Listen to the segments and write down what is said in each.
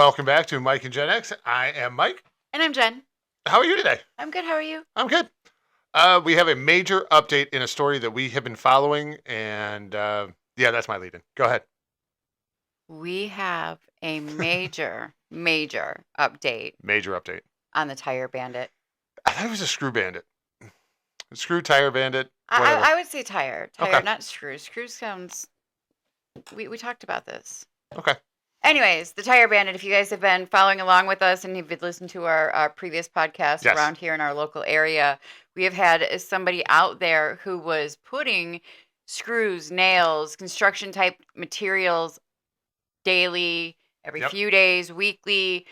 Welcome back to Mike and Gen X. I am Mike. And I'm Jen. How are you today? I'm good. How are you? I'm good. We have a major update in a story that we have been following, and that's my lead-in. Go ahead. We have a major update Major update on the Tire Bandit. I thought it was a screw bandit. Screw tire bandit. Whatever. I would say tire, Okay. not screw. Screw sounds. We talked about this. Okay. Anyways, the Tire Bandit. If you guys have been following along with us and you've listened to our previous podcast Yes. around here in our local area, we have had somebody out there who was putting screws, nails, construction type materials daily, every Yep. few days, weekly.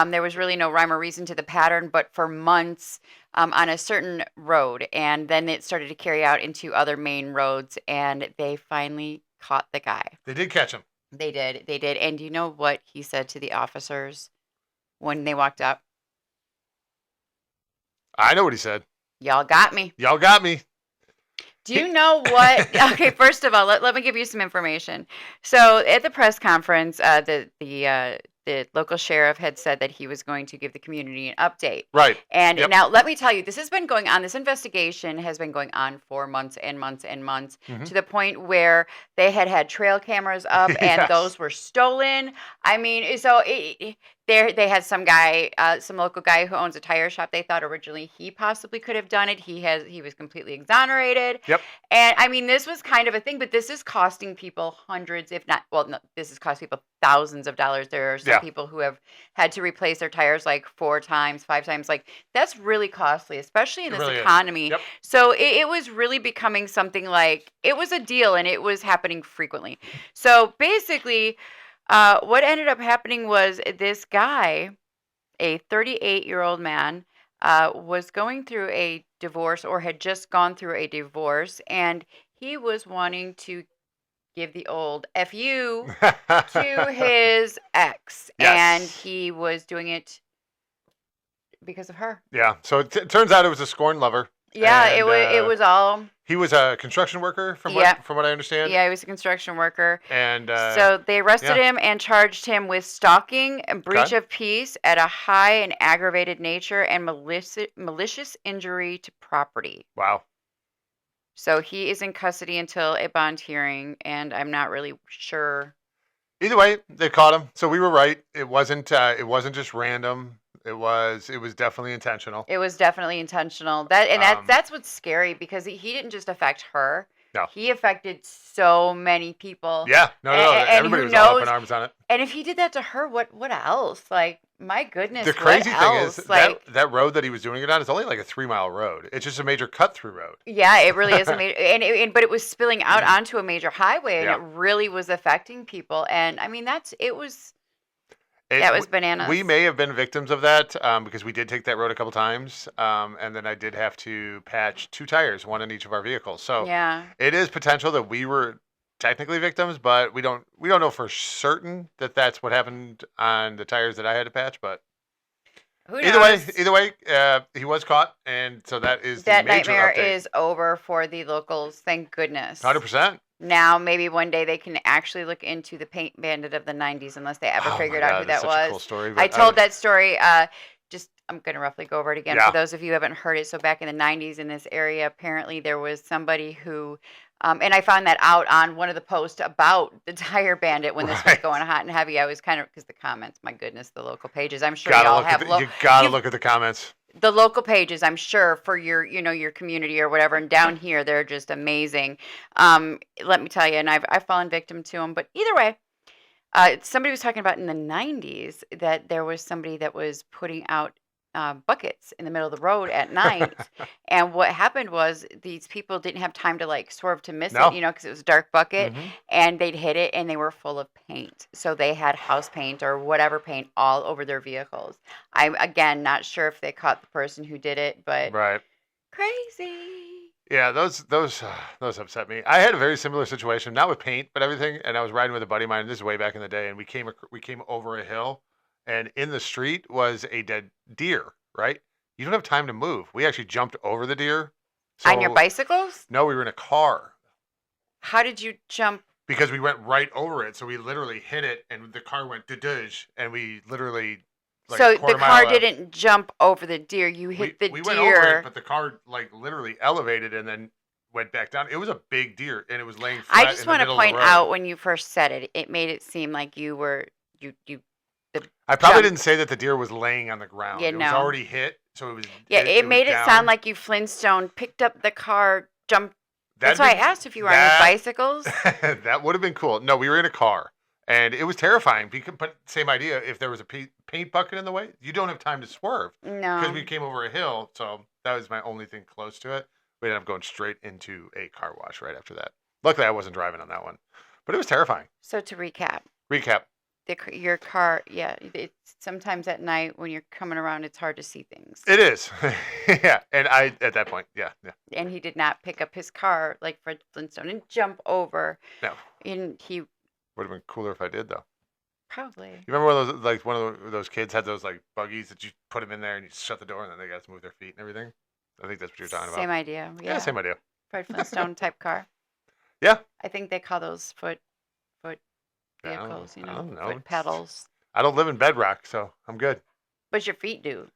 There was really no rhyme or reason to the pattern, but for months on a certain road. And then it started to carry out into other main roads, and they finally caught the guy. They did catch him. They did. And do you know what he said to the officers when they walked up? I know what he said. Y'all got me. Y'all got me. Do you know what? Okay, first of all, let me give you some information. So at the press conference, the local sheriff had said that he was going to give the community an update. Right. And Yep. now let me tell you, this has been going on. This investigation has been going on for months and months and months, Mhm. to the point where they had trail cameras up and Yes. those were stolen. I mean, so they had some guy, some local guy who owns a tire shop. They thought originally he possibly could have done it. He was completely exonerated. Yep. And I mean, this was kind of a thing, but this is costing people hundreds, if not, well, no, this has cost people thousands of dollars. There are some Yeah. people who have had to replace their tires like 4 times, 5 times. Like, that's really costly, especially in It this really is. economy. Yep. So it was really becoming something like, it was a deal, and it was happening frequently. So basically, what ended up happening was this guy, a 38-year-old man, was going through a divorce, or had just gone through a divorce, and he was wanting to give the old FU to his ex. Yes. And he was doing it because of her. Yeah. So it turns out it was a scorned lover. Yeah, And, it was all. He was a construction worker, from Yeah. what I understand. Yeah, he was a construction worker. And So they arrested yeah. him and charged him with stalking and breach Okay. of peace at a high and aggravated nature, and malicious injury to property. Wow. So he is in custody until a bond hearing, and I'm not really sure. Either way, they caught him. So we were right. It wasn't just random. It was definitely intentional. It was definitely intentional. That's what's scary, because he didn't just affect her. No. He affected so many people. Yeah. No. And Everybody who was all up knows- in arms on it. And if he did that to her, what else? Like, my goodness, The crazy what thing else? is Like, that road that he was doing it on is only like a 3-mile road. It's just a major cut-through road. yeah, it really is a major, but it was spilling out onto a major highway, and Yeah. it really was affecting people. And I mean, that was bananas. We may have been victims of that because we did take that road a couple times, and then I did have to patch 2 tires, one in each of our vehicles. So Yeah. it is potential that we were technically victims, but we don't know for certain that that's what happened on the tires that I had to patch. But Who either knows? way, he was caught, and so that is That the major nightmare update. is over for the locals. Thank goodness. 100%. Now, maybe one day they can actually look into the paint bandit of the 90s, unless they ever Oh my figured out God, who that's that such a was. cool story, I but told that story. I'm going to roughly go over it again Yeah. for those of you who haven't heard it. So back in the 90s in this area, apparently there was somebody who, and I found that out on one of the posts about the Tire Bandit when this was Right. going hot and heavy. I was kind of, because the comments, my goodness, the local pages. I'm sure Gotta y'all look have at you gotta you've- look at the comments. the local pages, I'm sure, for your community or whatever. And down here, they're just amazing. Let me tell you, and I've fallen victim to them. But either way, somebody was talking about in the 90s that there was somebody that was putting out buckets in the middle of the road at night. And what happened was these people didn't have time to like swerve to miss No. it, because it was a dark bucket, Mhm. and they'd hit it, and they were full of paint. So they had house paint or whatever paint all over their vehicles. I'm, again, not sure if they caught the person who did it, but Right. crazy. Yeah, those upset me. I had a very similar situation, not with paint, but everything. And I was riding with a buddy of mine. This is way back in the day, and we came over a hill, and in the street was a dead deer. Right? You don't have time to move. We actually jumped over the deer. On your bicycles? No, we were in a car How did you jump? because we went right over it. So we literally hit it, and the car went duduj, and we literally like So a the quarter car mile out. didn't jump over the deer. You hit the we deer. went over it, but the car like literally elevated and then went back down. It was a big deer, and it was laying flat I in just the want to middle of the point road. out when you first said it, it made it seem like you were you. I probably jump. didn't say that the deer was laying on the ground. Yeah, It was no. already hit, so it was. Yeah, it was made it down. sound like you Flintstone picked up the car, jumped. That's That'd why I been- asked if you were on your bicycles. That would have been cool. No, we were in a car, and it was terrifying. But same idea. If there was a paint bucket in the way, you don't have time to swerve because No. we came over a hill. So that was my only thing close to it. We ended up going straight into a car wash right after that. Luckily, I wasn't driving on that one, but it was terrifying. So to recap, Recap. your car, yeah, it's sometimes at night when you're coming around, it's hard to see things. It is. Yeah, and I at that point, yeah. And he did not pick up his car like Fred Flintstone and jump over. No. And he Would have been cooler if I did though. probably. You remember one of those kids had those like buggies that you put them in there and you shut the door and then they got to move their feet and everything. I think that's what you're talking Same about. idea. Yeah, same idea. Fred Flintstone type car. Yeah. I think they call those foot I don't- vehicles, I don't know. foot pedals. I don't live in Bedrock, so I'm good. But your feet do.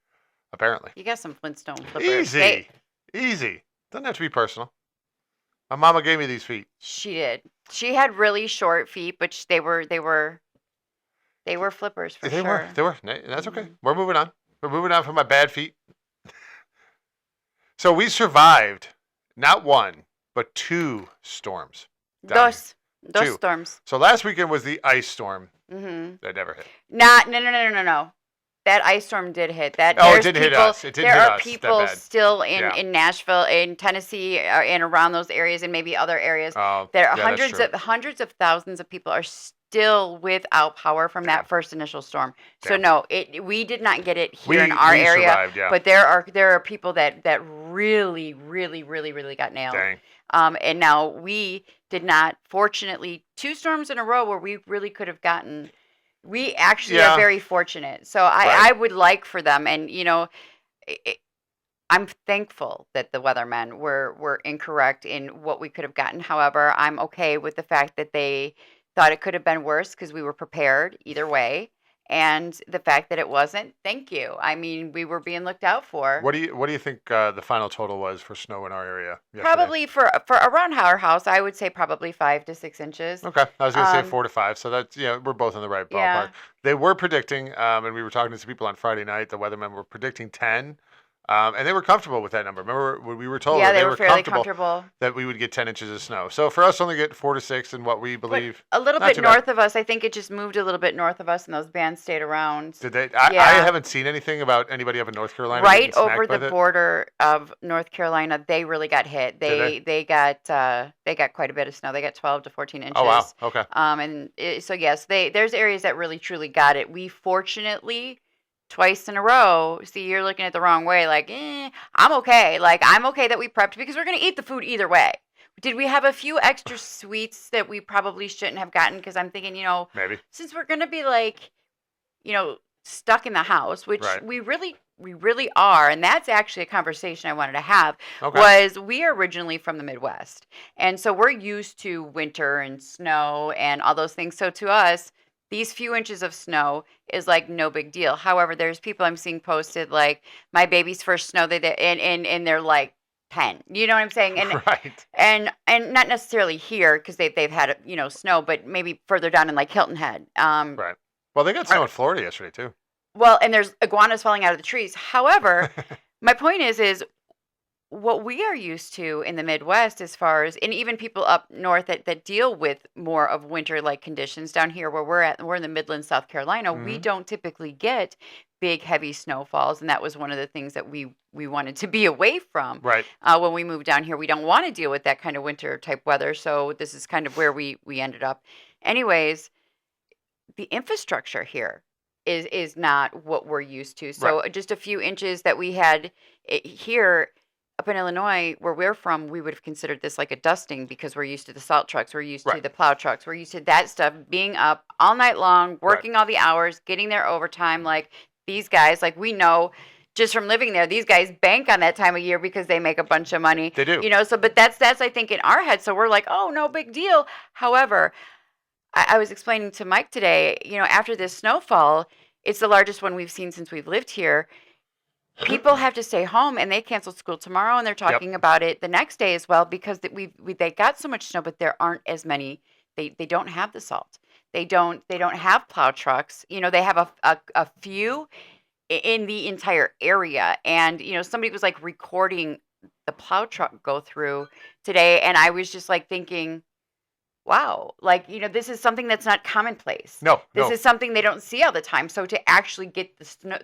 Apparently. You got some Flintstone flippers. Easy. Easy. Doesn't have to be personal. My mama gave me these feet. She did. She had really short feet, but they were flippers for They sure. were. They were. That's okay. Mhm. We're moving on. We're moving on from my bad feet. So we survived not one, but 2 storms. down here. Those 2. storms. So last weekend was the ice storm Mm-hmm. that never hit. No. That ice storm did hit. That Oh, it there's didn't hit people- us. It didn't there hit are us that people bad. still Yeah. in Nashville, in Tennessee, and around those areas, and maybe other areas. Oh, There are yeah, that's true. hundreds of thousands of people are still without power from Damn. that first initial storm. So Damn. no, we did not get it here in our we area. survived, yeah. But there are people that really got nailed. Dang. And now we did not. Fortunately, 2 storms in a row where we really could have gotten. We actually Yeah. are very fortunate. So Right. I would like for them, and I'm thankful that the weathermen were incorrect in what we could have gotten. However, I'm okay with the fact that they thought it could have been worse because we were prepared either way. And the fact that it wasn't, thank you. I mean, we were being looked out for. What do you think the final total was for snow in our area yesterday? Probably for around our house, I would say probably 5 to 6 inches. Okay, I was gonna say Um, 4 to 5, so that's we're both in the right ballpark. Yeah. They were predicting, and we were talking to some people on Friday night. The weathermen were predicting 10, and they were comfortable with that number. Remember when we were told Yeah, that they were fairly comfortable. that we would get 10 inches of snow. So for us, to only get 4 to 6, and what we believe. A little Not bit too bad. north of us. I think it just moved a little bit north of us, and those bands stayed around. Did they? I Yeah. haven't seen anything about anybody up in North Carolina. Right getting smacked over with the it. border of North Carolina, they really got hit. Did They got quite a bit of snow. They got 12 to 14 inches. Oh wow. Okay. So yes, there's areas that really truly got it. We fortunately twice in a row. See, you're looking at the wrong way. Like, I'm okay. Like, I'm okay that we prepped because we're gonna eat the food either way. Did we have a few extra sweets that we probably shouldn't have gotten? Because I'm thinking, Maybe. since we're gonna be like, stuck in the house, which Right. we really are, and that's actually a conversation I wanted to have. Okay. Was we are originally from the Midwest, and so we're used to winter and snow and all those things. So to us, these few inches of snow is like no big deal. However, there's people I'm seeing posted like my baby's first snow they did, and they're like 10. You know what I'm saying? And Right. and not necessarily here because they've had snow, but maybe further down in like Hilton Head. Right. Well, they got snow in Florida yesterday too. Well, and there's iguanas falling out of the trees. However, my point is what we are used to in the Midwest as far as, and even people up north that deal with more of winter-like conditions down here where we're in the Midlands, South Carolina, we Mhm. don't typically get big, heavy snowfalls. And that was one of the things that we wanted to be away from. Right. When we moved down here. We don't want to deal with that kind of winter type weather. So this is kind of where we ended up. Anyways, the infrastructure here is not what we're used to. So just a few inches that we had here up in Illinois, where we're from, we would have considered this like a dusting because we're used to the salt trucks, we're used to Right. the plow trucks, we're used to that stuff, being up all night long, working all the hours, getting their overtime. Like these guys, like we know just from living there, these guys bank on that time of year because they make a bunch of money. They do. So but that's I think in our head. So we're like, oh, no big deal. However, I was explaining to Mike today, after this snowfall, it's the largest one we've seen since we've lived here. People have to stay home, and they canceled school tomorrow, and they're Yep. talking about it the next day as well because they got so much snow, but there aren't as many. They don't have the salt. They don't have plow trucks. They have a few in the entire area, and somebody was like recording the plow truck go through today, and I was just like thinking, wow, like this is something that's not commonplace. No, This no. is something they don't see all the time. So to actually get the snow,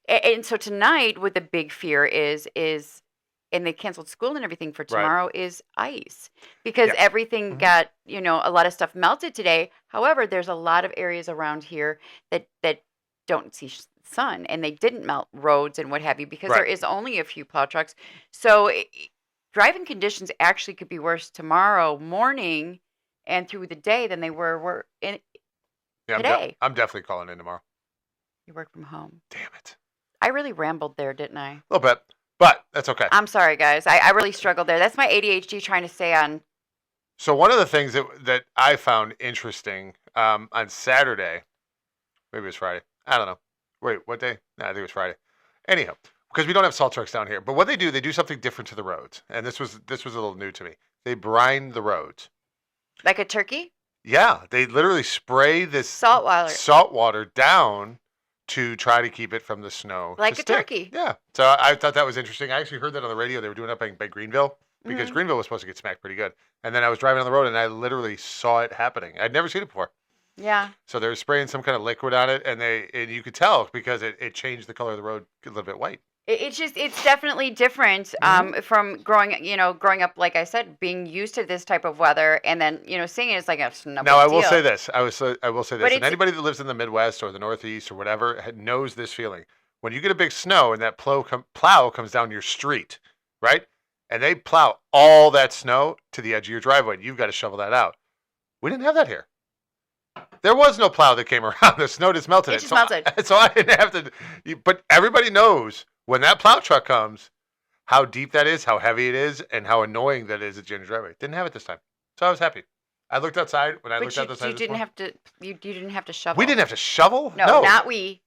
and so tonight, what the big fear is, and they canceled school and everything for Right. tomorrow, is ice because Yeah. everything Mhm. got, a lot of stuff melted today. However, there's a lot of areas around here that don't see sun, and they didn't melt roads and what have you because there Right. is only a few plow trucks. So driving conditions actually could be worse tomorrow morning and through the day than they were in Yeah, today. I'm definitely calling in tomorrow. You work from home. Damn it. I really rambled there, didn't I? A little bit, but that's okay. I'm sorry, guys. I really struggled there. That's my ADHD trying to stay on. So one of the things that I found interesting on Saturday, maybe it was Friday. I don't know. Wait, what day? No, I think it was Friday. Anyhow, because we don't have salt trucks down here, but what they do something different to the roads, and this was a little new to me. They brine the roads. Like a turkey? Yeah, they literally spray this Salt water. salt water down to try to keep it from the snow. to Like a stick. turkey. Yeah. So I thought that was interesting. I actually heard that on the radio. They were doing it up by Greenville because Mhm. Greenville was supposed to get smacked pretty good. And then I was driving on the road and I literally saw it happening. I'd never seen it before. Yeah. So they were spraying some kind of liquid on it, and you could tell because it changed the color of the road a little bit white. It's definitely different from growing up, like I said, being used to this type of weather, and then seeing it as like a no Now I big will deal. say this. I will say But this. And it's anybody that lives in the Midwest or the Northeast or whatever knows this feeling. When you get a big snow and that plow comes down your street, right? And they plow all that snow to the edge of your driveway. And you've got to shovel that out. We didn't have that here. There was no plow that came around. The snow just melted It it. just so melted. so I didn't have to. But everybody knows when that plow truck comes, how deep that is, how heavy it is, and how annoying that is at your driveway. Didn't have it this time. So I was happy. I looked outside when I But looked out the side you this didn't morning. have to. You didn't have to shovel. We didn't have to shovel. No, not we.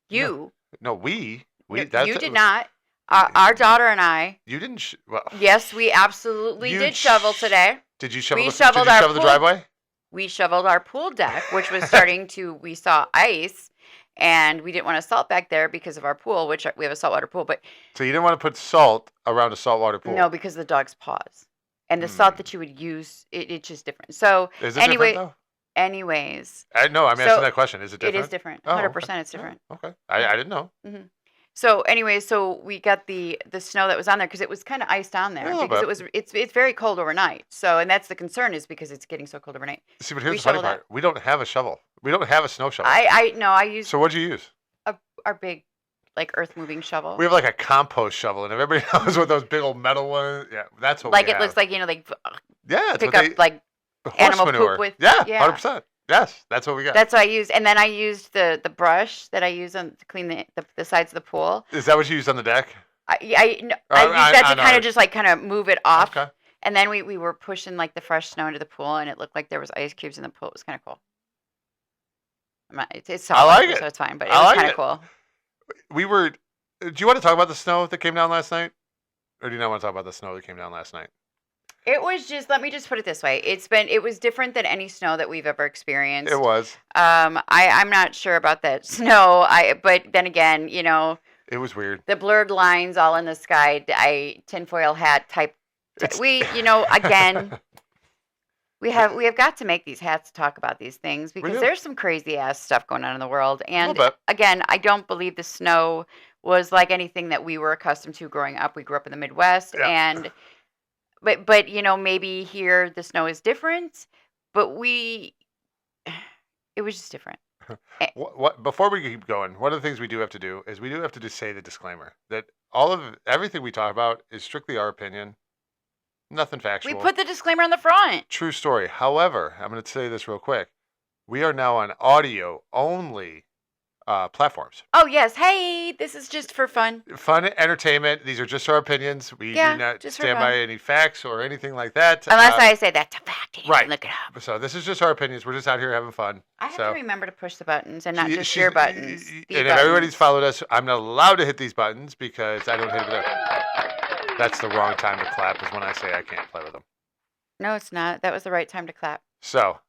You. No, we. No, That's you did not. Our daughter and I. You didn't. Well, Yes, we absolutely You did shovel sh- today. did you shovel? We Did shoveled you our shovel the pool. driveway? We shoveled our pool deck, which was starting to. We saw ice, and we didn't want to salt back there because of our pool, which we have a saltwater pool. But So you didn't want to put salt around a saltwater pool. no, because of the dog's paws, and the salt that you would use, it's just different. So Is it anyway, different anyways, though? No, I'm so asking that question. Is it it different? is different. Oh, 100%, it's different. Oh, okay. I didn't know. So anyway, so we got the snow that was on there because it was kind of iced on there A little because bit. it's very cold overnight. So and that's the concern is because it's getting so cold overnight. See, but here's We the funny shoveled part. We don't have a shovel. We don't have a snow shovel. I used So what'd you use? our big like earth moving shovel. We have like a compost shovel, and everybody knows what those big old metal ones. Yeah, that's what Like we it have. looks like like Yeah, it's pick what up like horse animal manure. poop with. Yeah, yeah. 100%. Yes, that's what we got. That's what I used, and then I used the brush that I use to clean the sides of the pool. Is that what you used on the deck? I no, I used I that to know. kind of just like kind of move it off. Okay. And then we were pushing like the fresh snow into the pool, and it looked like there was ice cubes in the pool. It was kind of cool. It's I like salt, it. so it's fine, but it I was like kind it. of cool. We were. Do you want to talk about the snow that came down last night, or do you not want to talk about the snow that came down last night? It was just, let me just put it this way. It was different than any snow that we've ever experienced. It was. I'm not sure about that snow. But then again, It was weird. the blurred lines all in the sky, tinfoil hat type. It's- Again, we have got to make these hats talk about these things because do. there's some crazy ass stuff going on in the world. And bit. again, I don't believe the snow was like anything that we were accustomed to growing up. We grew up in the Midwest, Yeah. and but maybe here the snow is different, but it was just different. What before we keep going, one of the things we do have to do is we do have to just say the disclaimer that everything we talk about is strictly our opinion, nothing factual. We put the disclaimer on the front. True story. However, I'm going to say this real quick. We are now on audio only platforms. Oh yes. Hey, this is just for fun. Fun entertainment. These are just our opinions. We Yeah, do not just for stand by fun. any facts or anything like that. Unless I say that's a fact, and you right. can look it up. So this is just our opinions. We're just out here having fun. I have so to remember to push the buttons and not she- just she's- your buttons. and The if everybody's buttons. followed us, I'm not allowed to hit these buttons because I don't hit them. That's the wrong time to clap. Is when I say I can't play with them. No, it's not. That was the right time to clap. So,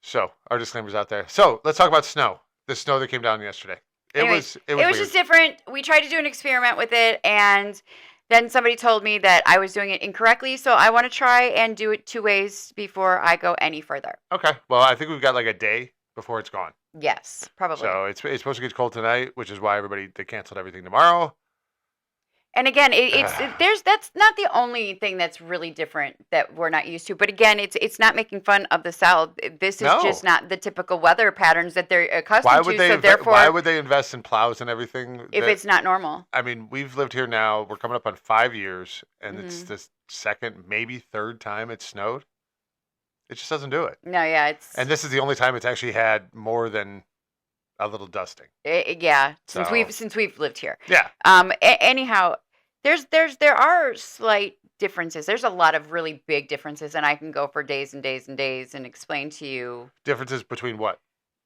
so our disclaimers out there. So let's talk about snow. The snow that came down yesterday. Anyways, It it was was weird. just different. We tried to do an experiment with it, and then somebody told me that I was doing it incorrectly. So I want to try and do it 2 ways before I go any further. Okay. Well, I think we've got like a day before it's gone. Yes, probably. So it's supposed to get cold tonight, which is why they canceled everything tomorrow. And again, that's not the only thing that's really different that we're not used to. But again, it's not making fun of the South. This is just not the typical weather patterns that they're accustomed to. So therefore, why would they invest in plows and everything if it's not normal? I mean, we've lived here now. We're coming up on 5 years, and it's Mhm. the second, maybe third time it's snowed. It just doesn't do it. No, yeah, it's And this is the only time it's actually had more than a little dusting. yeah. Since So- we've lived here. Yeah. Anyhow, there are slight differences. There's a lot of really big differences, and I can go for days and days and days and explain to you Differences between what?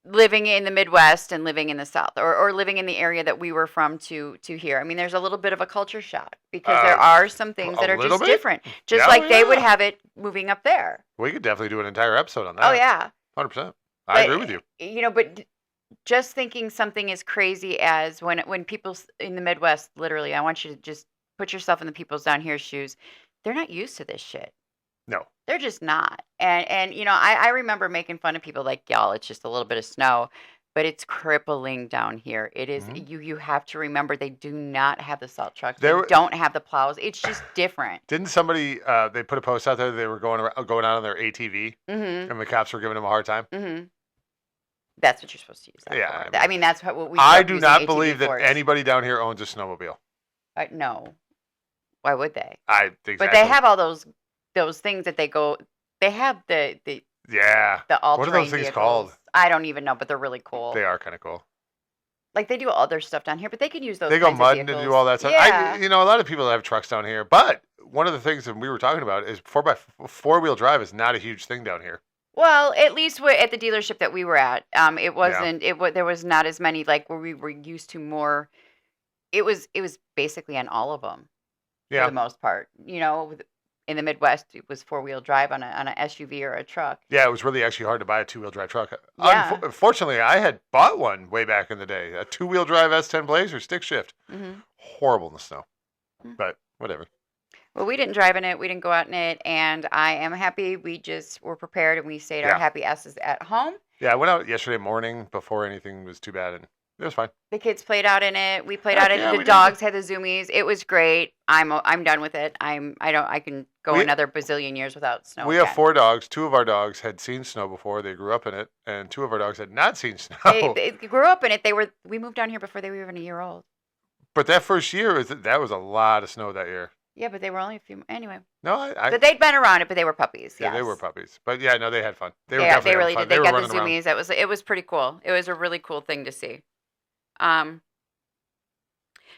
living in the Midwest and living in the South, or living in the area that we were from to here. I mean, there's a little bit of a culture shock because there are some things that a are little just bit? different, just Yeah, like they would yeah. have it moving up there. We could definitely do an entire episode on that. Oh yeah. 100%. I But, agree with you. You know, but just thinking something as crazy as when people in the Midwest, literally, I want you to just put yourself in the people's down here shoes. They're not used to this shit. No. They're just not. And you know, I remember making fun of people like, y'all, it's just a little bit of snow, but it's crippling down here. It is. Mhm. You have to remember they do not have the salt trucks. There They were- don't have the plows. It's just different. Didn't somebody, they put a post out there, they were going out on their ATV, Mm-hmm. and the cops were giving them a hard time? Mm-hmm. That's what you're supposed to use that Yeah, for. I mean, that's what we. I grew up do using not ATV believe that for. anybody down here owns a snowmobile. No. Why would they? Exactly. But they have all those things that they go. They have the Yeah. all What are those things called? I don't even know, but they're really cool. They are kind of cool. Like they do other stuff down here, but they could use those. They go kinds of mudding and do vehicles. all that stuff. Yeah. A lot of people have trucks down here, but one of the things that we were talking about is 4x4 drive is not a huge thing down here. Well, at least at the dealership that we were at, it wasn't. There was not as many like where we were used to more. It was basically on all of them for Yeah. the most part. You know, in the Midwest, it was 4-wheel drive on a SUV or a truck. Yeah, it was really actually hard to buy a 2-wheel drive truck. Yeah. Unfortunately, I had bought one way back in the day, a 2-wheel drive S10 Blazer stick shift. Hmm. Horrible in the snow, Mm. but whatever. Well, we didn't drive in it. We didn't go out in it, and I am happy. We just were prepared, and we stayed Yeah. our happy asses at home. Yeah, I went out yesterday morning before anything was too bad, and it was fine. The kids played out in it. We played Heck out in yeah, it. we The did. dogs had the zoomies. It was great. I'm done with it. I can go We- another bazillion years without snow. We have again. 4 dogs. 2 of our dogs had seen snow before; they grew up in it, and 2 of our dogs had not seen snow. They grew up in it. We moved down here before they were even a year old. But that first year, that was a lot of snow that year. Yeah, but they were only a few. Anyway, No, but they'd been around it. But they were puppies. yeah, they were yes. puppies. But yeah, no, they had fun. They were Yeah, definitely they really having did. fun. They were got the running around. zoomies. It was pretty cool. It was a really cool thing to see.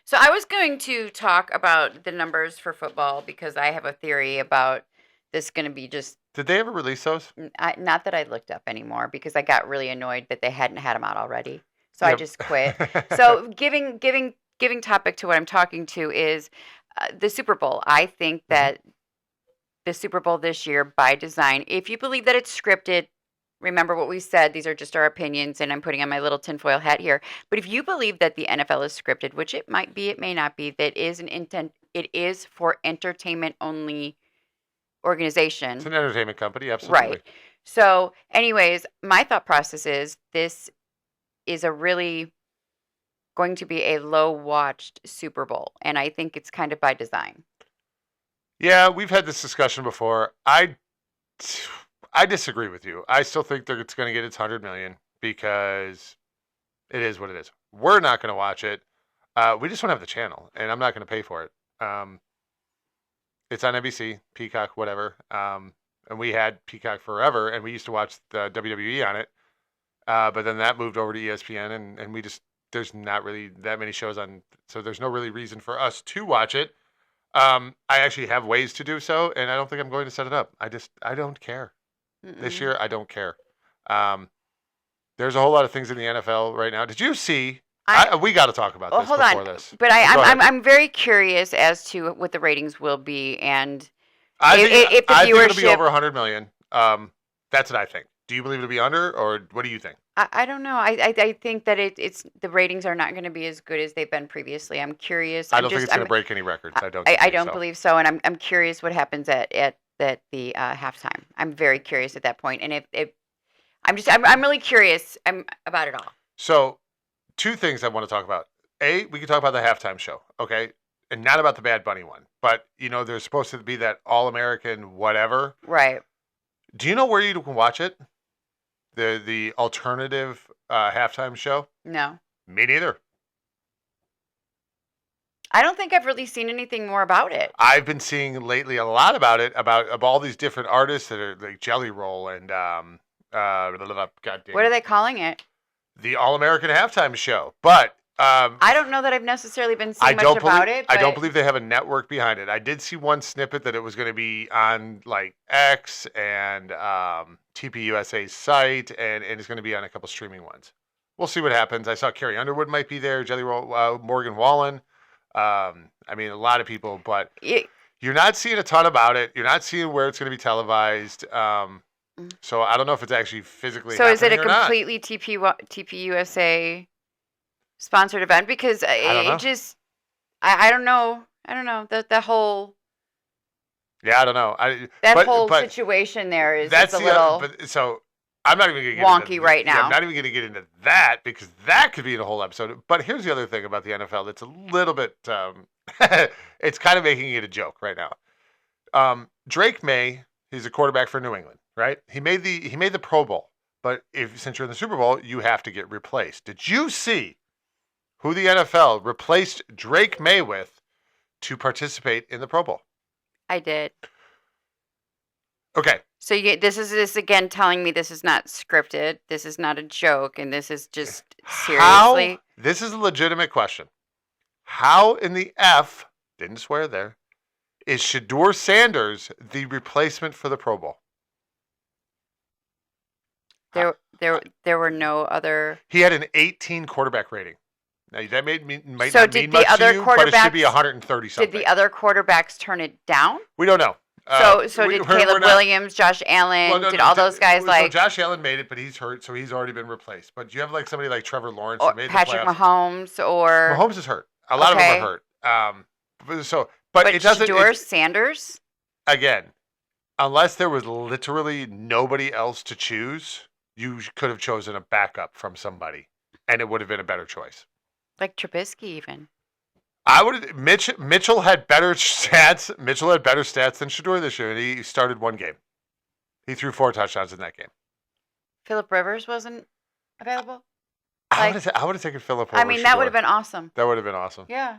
So I was going to talk about the numbers for football because I have a theory about this going to be just Did they ever release those? not that I looked up anymore because I got really annoyed that they hadn't had them out already. So I Yep. just quit. So giving topic to what I'm talking to is the Super Bowl. I think that the Super Bowl this year, by design, if you believe that it's scripted, remember what we said. These are just our opinions, and I'm putting on my little tinfoil hat here. But if you believe that the NFL is scripted, which it might be, it may not be, that is an intent. It is for entertainment only organization. It's an entertainment company, absolutely. Right. So, anyways, my thought process is this is going to be a low watched Super Bowl. And I think it's kind of by design. Yeah, we've had this discussion before. I disagree with you. I still think that it's going to get its 100 million because it is what it is. We're not going to watch it. We just don't have the channel, and I'm not going to pay for it. It's on NBC, Peacock, whatever. and we had Peacock forever, and we used to watch the WWE on it. But then that moved over to ESPN, and we just there's not really that many shows on, so there's no really reason for us to watch it. I actually have ways to do so, and I don't think I'm going to set it up. I don't care. This Mm-mm. year, I don't care. Um, there's a whole lot of things in the NFL right now. Did you see? We got to talk about Well, this hold before on. this. But Go I'm ahead. I'm very curious as to what the ratings will be, and I think if the I think it'll be viewership. over 100 million. That's what I think. Do you believe it'll be under, or what do you think? I don't know. I think that it's the ratings are not going to be as good as they've been previously. I'm curious. I don't think it's going to break any records. I don't. I think don't so. believe so, and I'm curious what happens at the halftime. I'm very curious at that point, and if I'm really curious about it all. So, two things I want to talk about. A, we can talk about the halftime show, okay, and not about the Bad Bunny one. But there's supposed to be that All-American whatever. Right. Do you know where you can watch it? The alternative halftime show. No. Me neither. I don't think I've really seen anything more about it. I've been seeing lately a lot about it, of all these different artists that are like Jelly Roll and God dang What are it, they calling it? the All American Halftime Show. But I don't know that I've necessarily been I seeing much don't about believe it. I don't but- believe they have a network behind it. I did see one snippet that it was going to be on like X and TPUSA's site, and it's going to be on a couple streaming ones. We'll see what happens. I saw Carrie Underwood might be there, Jelly Roll, Morgan Wallen. I mean, a lot of people, but It- you're not seeing a ton about it. You're not seeing where it's going to be televised. So I don't know if it's actually physically. So is it a happening or not. completely TPUSA sponsored event? Because don't know. it just, I don't know. I don't know. The whole Yeah, I don't know. But situation there is that's just a the little. but so I'm not even going to get wonky into, right yeah, now. I'm not even going to get into that because that could be in a whole episode. But here's the other thing about the NFL that's a little bit. It's kind of making it a joke right now. Drake May, he's a quarterback for New England, right? He made the Pro Bowl, but since you're in the Super Bowl, you have to get replaced. Did you see who the NFL replaced Drake May with to participate in the Pro Bowl? I did. Okay. So this is again telling me this is not scripted. This is not a joke, and this is just seriously. This is a legitimate question. How in the F, didn't swear there, is Shedeur Sanders the replacement for the Pro Bowl? There were no other. He had an 18 quarterback rating. Now that might So not did mean the much other to you, but it should be quarterbacks- 130 something. Did the other quarterbacks turn it down? We don't know. So did we're Caleb not- Williams, Josh Allen, well, no, did no, all those guys so like Josh Allen made it, but he's hurt, so he's already been replaced. But you have like somebody like Trevor Lawrence or who made Patrick the playoffs. Mahomes or Mahomes is hurt. A lot of them Okay. are hurt. But it doesn't. Shedeur Sanders? Again, unless there was literally nobody else to choose, you could have chosen a backup from somebody, and it would have been a better choice. Like Trubisky even. I would. Mitchell had better stats. Mitchell had better stats than Shedeur this year, and he started one game. He threw 4 touchdowns in that game. Phillip Rivers wasn't available? I Like- would have taken Philip. I mean, that would have been awesome. That would have been awesome. Yeah.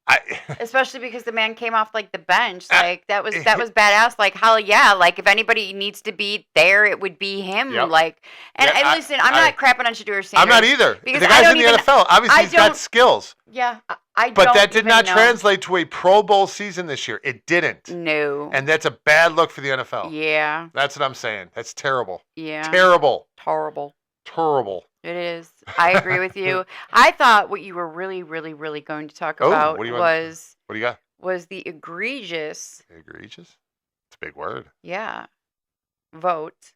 I, Especially because the man came off like the bench. Uh, Like that was badass. Like hell yeah. Like if anybody needs to be there, it would be him. Yep. Like and Yeah, listen, I'm not crapping on Shedeur Sanders. I'm not either. Because The I guy's don't in the even- NFL. Obviously, I he's got don't- skills. Yeah. I But don't that did even not know. translate to a Pro Bowl season this year. It didn't. No. And that's a bad look for the NFL. Yeah. That's what I'm saying. That's terrible. Yeah. Terrible. Horrible. Terrible. It is. I agree with you. I thought what you were really, really, really going to talk Oh, about what do you want- was What do you got? the egregious, Egregious? It's a big word. yeah, vote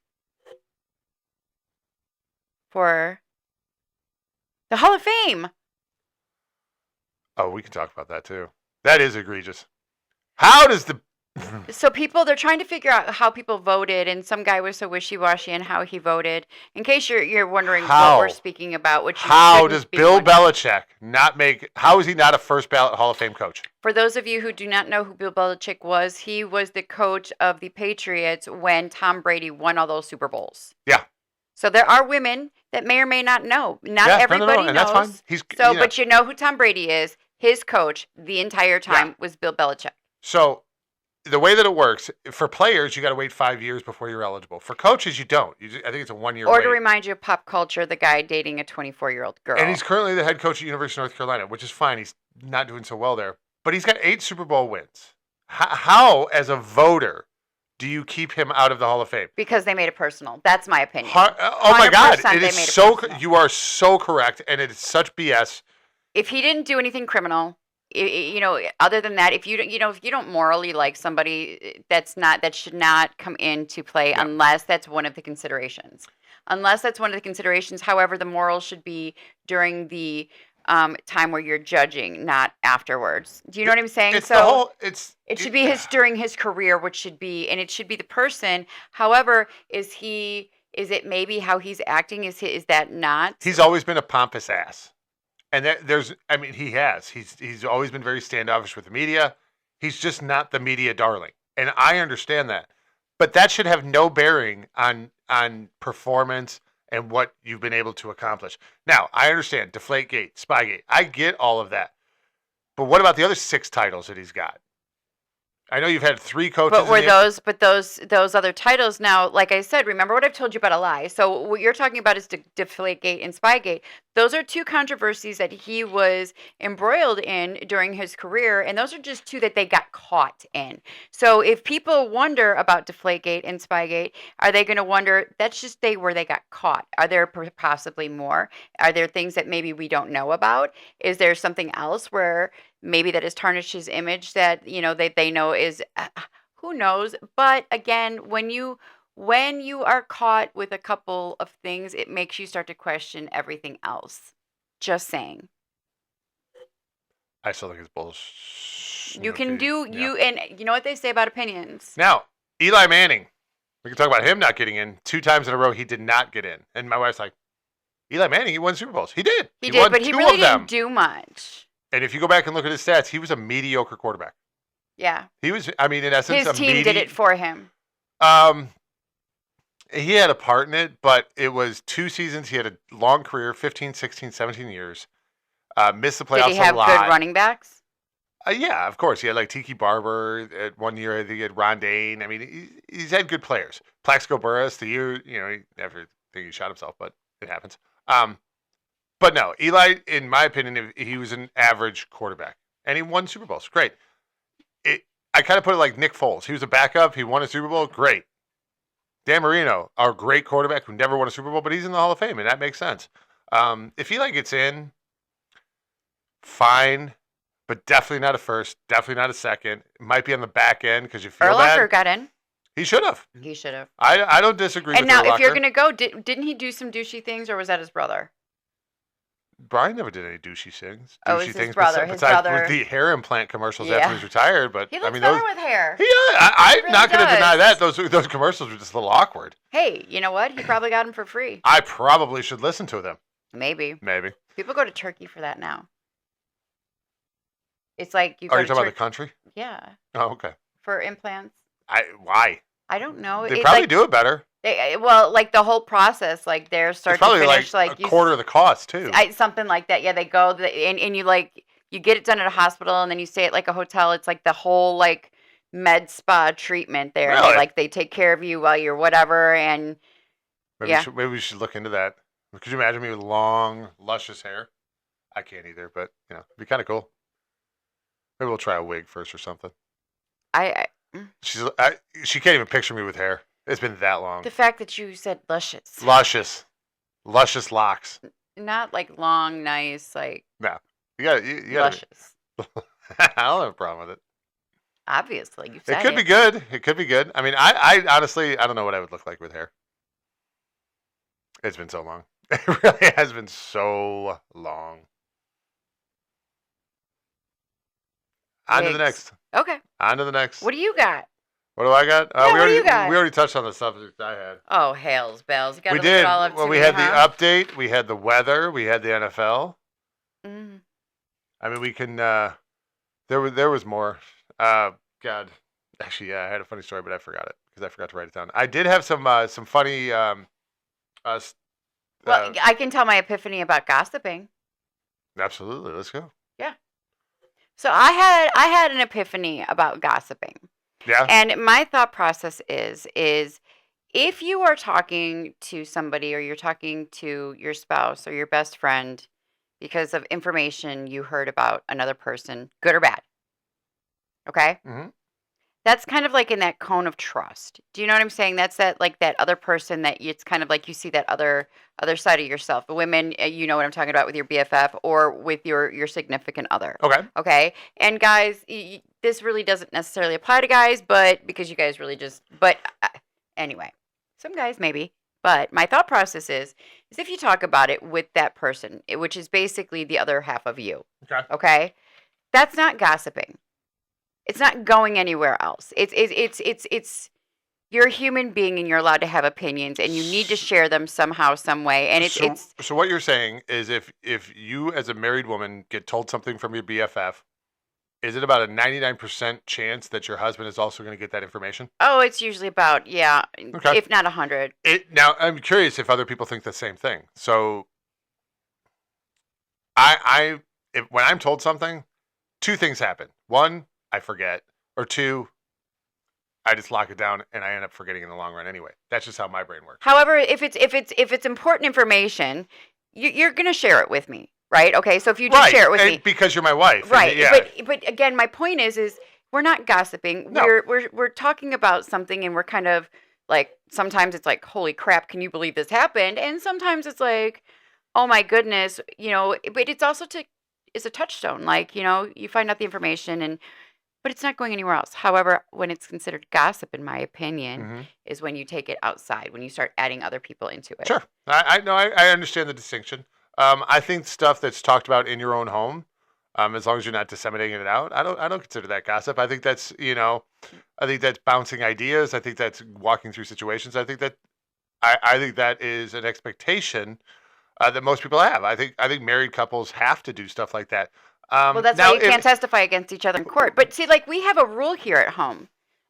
for the Hall of Fame. Oh, we can talk about that too. That is egregious. How does the So they're trying to figure out how people voted, and some guy was so wishy-washy in how he voted. In case you're wondering How? what we're speaking about, which you how shouldn't does be Bill wondering. Belichick not make? How is he not a first ballot Hall of Fame coach? For those of you who do not know who Bill Belichick was, he was the coach of the Patriots when Tom Brady won all those Super Bowls. Yeah. So there are women that may or may not know. Not Yeah, no, everybody and knows. that's fine. He's So, you know. but you know who Tom Brady is. His coach the entire time was Bill Belichick. So the way that it works for players, you got to wait 5 years before you're eligible. For coaches, you don't. I think it's a 1 year Or wait. to remind you of pop culture, the guy dating a 24-year-old girl. And he's currently the head coach at University of North Carolina, which is fine. He's not doing so well there, but he's got 8 Super Bowl wins. How, as a voter, do you keep him out of the Hall of Fame? Because they made it personal. That's my opinion. Oh my God! 100% It they is made it so. personal. You are so correct, and it is such BS. If he didn't do anything criminal, other than that, if you don't morally like somebody, that should not come into play unless that's one of the considerations. However, the morals should be during the time where you're judging, not afterwards. Do you know what I'm saying? It's the whole. It should be during his career, which should be, and it should be the person. However, is it maybe how he's acting? Is that not? He's always been a pompous ass. And he has. He's always been very standoffish with the media. He's just not the media darling. And I understand that. But that should have no bearing on performance and what you've been able to accomplish. Now, I understand Deflategate, Spygate. I get all of that. But what about the other 6 titles that he's got? I know you've had 3 coaches. But those other titles now, like I said, remember what I've told you about a lie. So what you're talking about is Deflategate and Spygate. Those are 2 controversies that he was embroiled in during his career, and those are just 2 that they got caught in. So if people wonder about Deflategate and Spygate, are they going to wonder? That's just where they got caught. Are there possibly more? Are there things that maybe we don't know about? Is there something else where maybe that has tarnished his image that they know is who knows? But again, when you are caught with a couple of things, it makes you start to question everything else. Just saying. I still think it's bullshit. You can do and you know what they say about opinions. Now, Eli Manning. We can talk about him not getting in. 2 times in a row he did not get in. And my wife's like, Eli Manning, he won Super Bowls. He did. He did, won but he 2 really of them. didn't do much. And if you go back and look at his stats, he was a mediocre quarterback. Yeah. He was, in essence, his team did it for him. He had a part in it, but it was 2 seasons. He had a long career, 15, 16, 17 years. Missed the playoffs a lot. Did he have good running backs? Yeah, of course. He had like Tiki Barber at 1 year. I think he had Ron Dane. He's had good players. Plaxico Burress, the year, after he shot himself, but it happens. But no, Eli, in my opinion, he was an average quarterback. And he won Super Bowls. Great. I kind of put it like Nick Foles. He was a backup. He won a Super Bowl. Great. Dan Marino, our great quarterback who never won a Super Bowl, but he's in the Hall of Fame, and that makes sense. If Eli gets in, fine, but definitely not a first, definitely not a second. It might be on the back end because you feel Urlacher bad. got in. He should have. He should have. I don't disagree And with now, Urlacher. if you're going to go, didn't he do some douchey things, or was that his brother? Brian never did any douchey things. Oh, it's his brother. Besides with the hair implant commercials after he's retired. But he looks better with hair. Yeah, I'm really not going to does. deny that. Those commercials were just a little awkward. Hey, you know what? He probably got them for free. I probably should listen to them. Maybe. People go to Turkey for that now. It's like you. Are you talking about the country? Yeah. Oh, okay. For implants. Why? I don't know. They probably do it better. Like the whole process, like their start it's probably to finish, like a quarter of the cost too. Something like that. Yeah, they go and you get it done at a hospital, and then you stay at like a hotel. It's like the whole like med spa treatment there. Really? They take care of you while you're whatever, and maybe we should look into that. Could you imagine me with long, luscious hair? I can't either, but it'd be kind of cool. Maybe we'll try a wig first or something. She can't even picture me with hair. It's been that long. The fact that you said luscious. Luscious locks. Not like long, nice, like. No, you got luscious. I don't have a problem with it. Obviously, you said it. Could be good. It could be good. I honestly, I don't know what I would look like with hair. It's been so long. It really has been so long. On to the next. Okay. On to the next. What do you got? What do I got? What do you got? We already touched on the subject I had. Oh, hails bells! You we did. Well, we had the update. We had the weather. We had the NFL. Mm. We can. There was more. God, actually, yeah, I had a funny story, but I forgot it because I forgot to write it down. I did have some funny. Well, I can tell my epiphany about gossiping. Absolutely, let's go. Yeah. So I had an epiphany about gossiping. Yeah. And my thought process is if you are talking to somebody or you're talking to your spouse or your best friend because of information you heard about another person, good or bad, okay? hmm That's kind of like in that cone of trust. Do you know what I'm saying? That's that like that other person that it's kind of like you see that other side of yourself. The women, you know what I'm talking about with your BFF or with your significant other. Okay. Okay, and guys, this really doesn't necessarily apply to guys, but because you guys really just, but anyway, some guys maybe. But my thought process is if you talk about it with that person, which is basically the other half of you. Okay. Okay, that's not gossiping. It's not going anywhere else. It's you're a human being and you're allowed to have opinions and you need to share them somehow, some way. And So what you're saying is if you as a married woman get told something from your BFF, is it about a 99% chance that your husband is also going to get that information? oh, it's usually about Okay. if not 100. Now I'm curious if other people think the same thing. So when I'm told something, two things happen. One, I forget, or two, I just lock it down and I end up forgetting in the long run anyway. That's just how my brain works. However, if it's important information, you're gonna share it with me, right? Okay, so if you just share it with and me, because you're my wife. and right? yeah. But again, my point is we're not gossiping. No. We're talking about something, and we're kind of like sometimes it's like, holy crap, can you believe this happened? And sometimes it's like, oh my goodness, But it's also it's a touchstone. Like you find out the information but it's not going anywhere else. However, when it's considered gossip, in my opinion, Mhm. is when you take it outside, when you start adding other people into it. Sure. I know. I understand the distinction. I think stuff that's talked about in your own home, as long as you're not disseminating it out, I don't consider that gossip. I think that's I think that's bouncing ideas. I think that's walking through situations. I think that is an expectation that most people have. I think married couples have to do stuff like that. Well, that's now why you can't testify against each other in court. But see, like we have a rule here at home.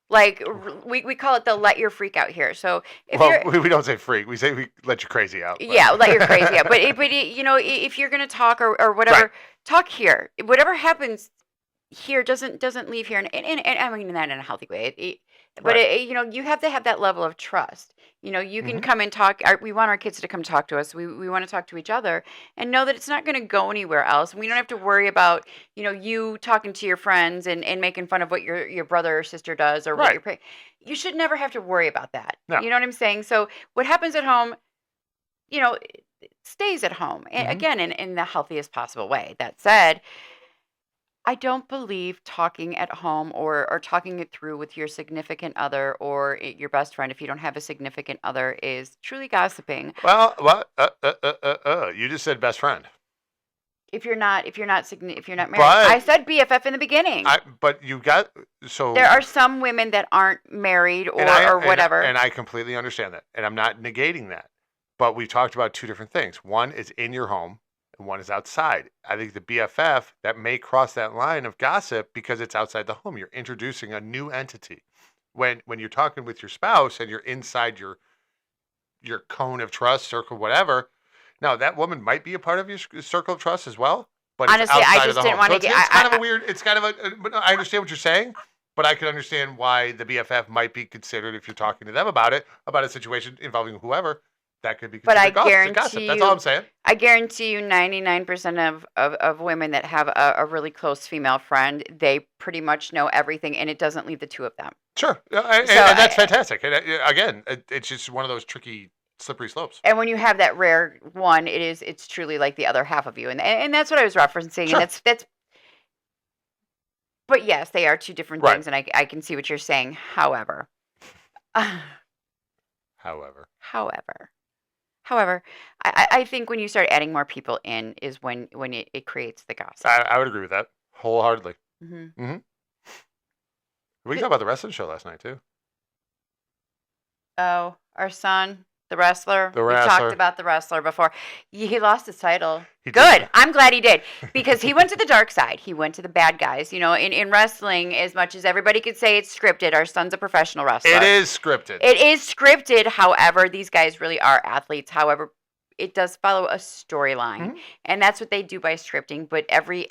Like we call it the let your freak out here. So if you're we don't say freak. We say we let you crazy out. But. yeah, let your crazy out. If you're gonna talk or whatever, Right. talk here. Whatever happens here doesn't leave here, and I mean that in a healthy way. But Right. you have to have that level of trust. You can Mhm. come and talk. We want our kids to come talk to us. We want to talk to each other and know that it's not going to go anywhere else. We don't have to worry about you talking to your friends and making fun of what your brother or sister does or what Right. your you should never have to worry about that. No. You know what I'm saying? So what happens at home, it stays at home. And Mhm. again, in the healthiest possible way. That said, I don't believe talking at home or talking it through with your significant other or your best friend, if you don't have a significant other, is truly gossiping. Well, what? You just said best friend. If you're not married, But I said BFF in the beginning. but you got so. There are some women that aren't married or and whatever. and I completely understand that, and I'm not negating that. But we talked about two different things. One is in your home, and one is outside. I think the BFF that may cross that line of gossip because it's outside the home. You're introducing a new entity. When you're talking with your spouse and you're inside your cone of trust circle, whatever. Now that woman might be a part of your circle of trust as well, but it's Honestly, I outside of just the didn't home. want So to it's get. kind of a weird. It's kind of a. But no, I understand what you're saying, but I can understand why the BFF might be considered if you're talking to them about a situation involving whoever. That could be But I considered gossip. guarantee That's all you, I'm saying. I guarantee you, 99% of women that have a really close female friend, they pretty much know everything, and it doesn't leave the two of them. Sure, and So, that's fantastic. And again, it's just one of those tricky, slippery slopes. and when you have that rare one, it's truly like the other half of you, and that's what I was referencing, Sure. and that's. But yes, they are two different Right. things, and I can see what you're saying. However, However, however, I think when you start adding more people in is when it creates the gossip. I would agree with that wholeheartedly. hmm We talked about the wrestling show last night too. Oh, our son, the wrestler. The We've wrestler. talked about the wrestler before. He lost his title. He did. Good. I'm glad he did because he went to the dark side. He went to the bad guys. In wrestling, as much as everybody could say it's scripted, our son's a professional wrestler. It is scripted. It is scripted. However, these guys really are athletes. However, it does follow a storyline, Mhm. and that's what they do by scripting. But every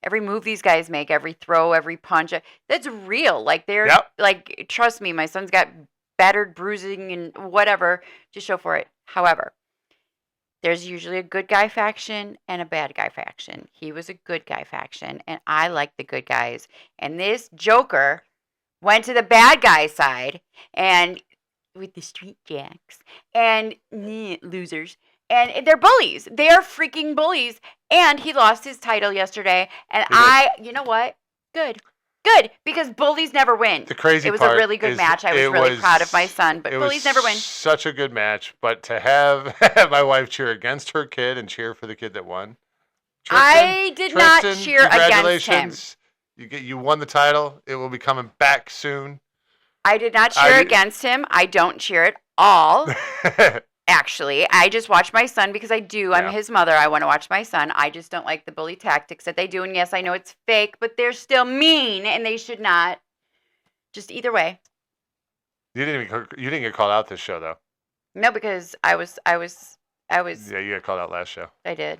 Every move these guys make, every throw, every punch, that's real. Like they're Yep. like, trust me, my son's got battered, bruising, and whatever to show for it. However, there's usually a good guy faction and a bad guy faction. He was a good guy faction, and I like the good guys. And this Joker went to the bad guy side, and with the street jacks and losers. And they're bullies. They are freaking bullies. And he lost his title yesterday. And you know what? Good. Good. Because bullies never win. The crazy It was part a really good is match. I was it really proud of my son. But it bullies was never win. Such a good match, but to have my wife cheer against her kid and cheer for the kid that won. I did not Tristan, cheer against him. congratulations. You won the title. It will be coming back soon. I did not cheer against him. I don't cheer at all. Actually, I just watch my son because I do. I'm his mother. I want to watch my son. I just don't like the bully tactics that they do. And yes, I know it's fake, but they're still mean, and they should not. Just either way. You didn't get called out this show though. No, because I was. Yeah, you got called out last show. I did.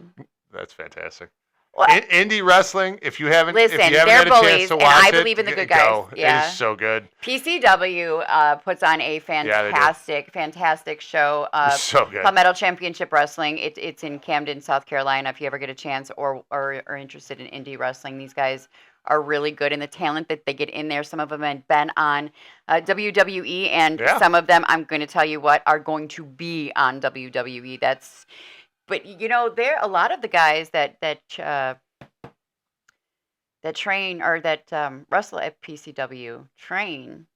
That's fantastic. Well, Indie wrestling. If you haven't, listen, if you haven't they're had a chance bullies, to and watch I it, believe in the good guys. go. Yeah. It is so good. PCW puts on a fantastic show. So good. Palmetto Championship Wrestling. It's in Camden, South Carolina. If you ever get a chance or are interested in indie wrestling, these guys are really good, and the talent that they get in there. Some of them have been on WWE, and some of them, I'm going to tell you what, are going to be on WWE. But you know, there a lot of the guys that train or that wrestle at PCW train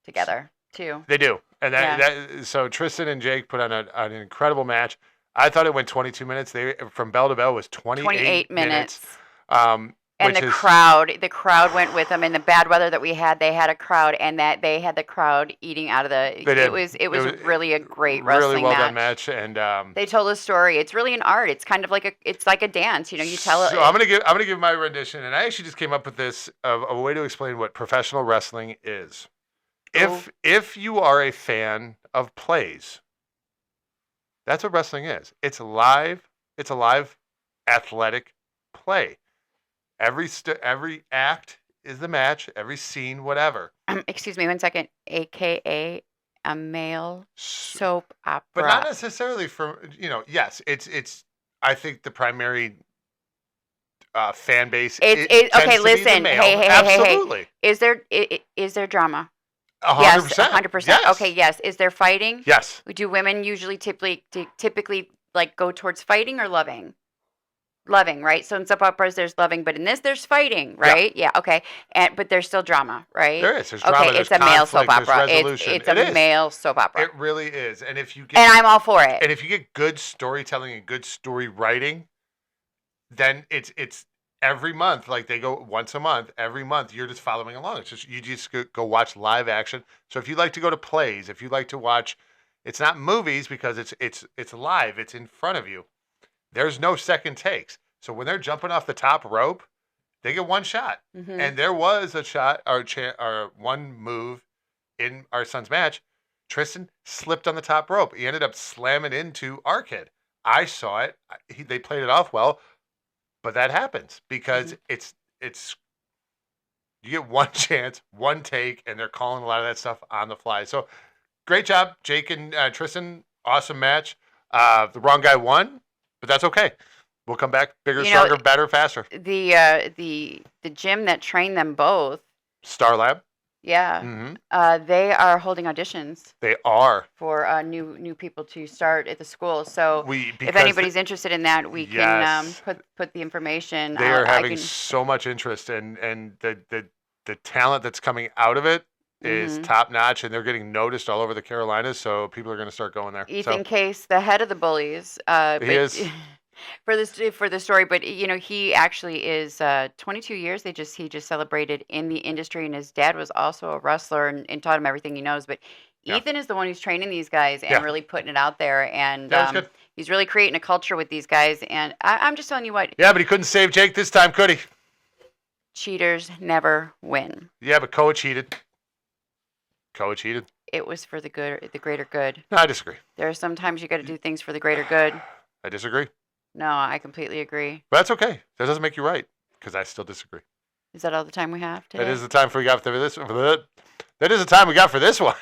together too. They do. And so Tristan and Jake put on an incredible match. I thought it went 22 minutes. They from bell to bell was 28 minutes. And the crowd went with them. In the bad weather that we had, they had a crowd, and that they had the crowd eating out of the. It was really a great wrestling really well done match, and they told a story. It's really an art. It's kind of like a dance. You know, you tell it. So I'm gonna give my rendition, and I actually just came up with this of a way to explain what professional wrestling is. If you are a fan of plays, that's what wrestling is. It's live. It's a live athletic play. Every act is the match. Every scene, whatever. Excuse me, 1 second. AKA a male soap opera, but not necessarily from Yes, it's. I think the primary fan base. Okay, listen. Hey. Absolutely. Is there drama? 100%. Yes, 100%. Yes. Okay, yes. Is there fighting? Yes. Do women usually typically like go towards fighting or loving? Loving, right? So in soap operas, there's loving, but in this, there's fighting, right? Yeah, okay. But there's still drama, right? There is. There's drama. Okay, there's it's a male soap conflict, opera. there's resolution. It's a male soap opera. It really is. And I'm all for it. And if you get good storytelling and good story writing, then it's every month. Like they go once a month. Every month, you're just following along. It's just you just go watch live action. So if you like to go to plays, if you like to watch, it's not movies because it's live. It's in front of you. There's no second takes. So when they're jumping off the top rope, they get one shot. Mm-hmm. And there was a shot or one move in our son's match. Tristan slipped on the top rope. He ended up slamming into our kid. I saw it. They played it off well, but that happens because it's you get one chance, one take, and they're calling a lot of that stuff on the fly. So great job, Jake and Tristan. Awesome match. The wrong guy won, but that's okay. We'll come back bigger, stronger, better, faster. The gym that trained them both, Star Lab. Yeah. Mm-hmm. They are holding auditions. They are for new people to start at the school. So if anybody's interested in that, we can put the information. They are having so much interest, and the talent that's coming out of it is top notch, and they're getting noticed all over the Carolinas. So people are going to start going there. Ethan Case, the head of the bullies, he is. For the story, but he actually is 22 years. He just celebrated in the industry, and his dad was also a wrestler and taught him everything he knows. But Ethan is the one who's training these guys and really putting it out there, and he's really creating a culture with these guys. And I'm just telling you what. Yeah, but he couldn't save Jake this time, could he? Cheaters never win. Yeah, but Koa cheated. It was for the greater good. No, I disagree. There are sometimes you got to do things for the greater good. I disagree. No, I completely agree. But that's okay. That doesn't make you right, because I still disagree. Is that all the time we have today? That is the time we got for this. That is the time we got for this one.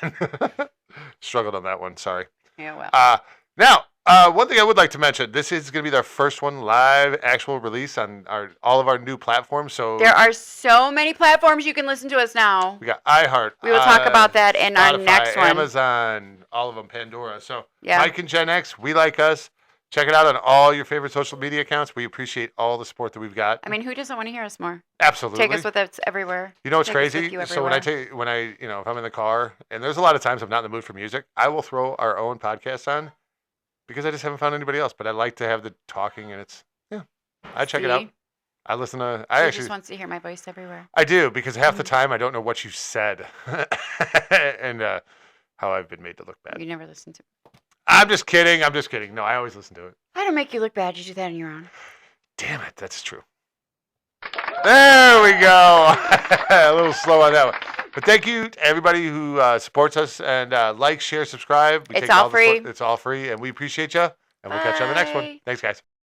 Struggled on that one. Sorry. Yeah, well. Now, one thing I would like to mention: this is going to be our first one live, actual release on all of our new platforms. So There are so many platforms you can listen to us now. we got iHeart. We will talk about that in our Spotify, next one. Amazon, all of them, Pandora. So Yeah. Mike and Gen X, we like us. Check it out on all your favorite social media accounts. We appreciate all the support that we've got. I mean, who doesn't want to hear us more? Absolutely. Take us with us everywhere. You know what's Take us with crazy? you So when if I'm in the car, and there's a lot of times I'm not in the mood for music, I will throw our own podcast on because I just haven't found anybody else. But I like to have the talking, and I check it out. See? I listen to. He just wants to hear my voice everywhere. I do, because half the time I don't know what you said, and how I've been made to look bad. You never listen to. I'm just kidding. No, I always listen to it. I don't make you look bad. You do that on your own. Damn it, that's true. There we go. A little slow on that one. But thank you to everybody who supports us, and like, share, subscribe. It's all the free. It's all free, and we appreciate you. And we'll catch you on the next one. Bye. Thanks, guys.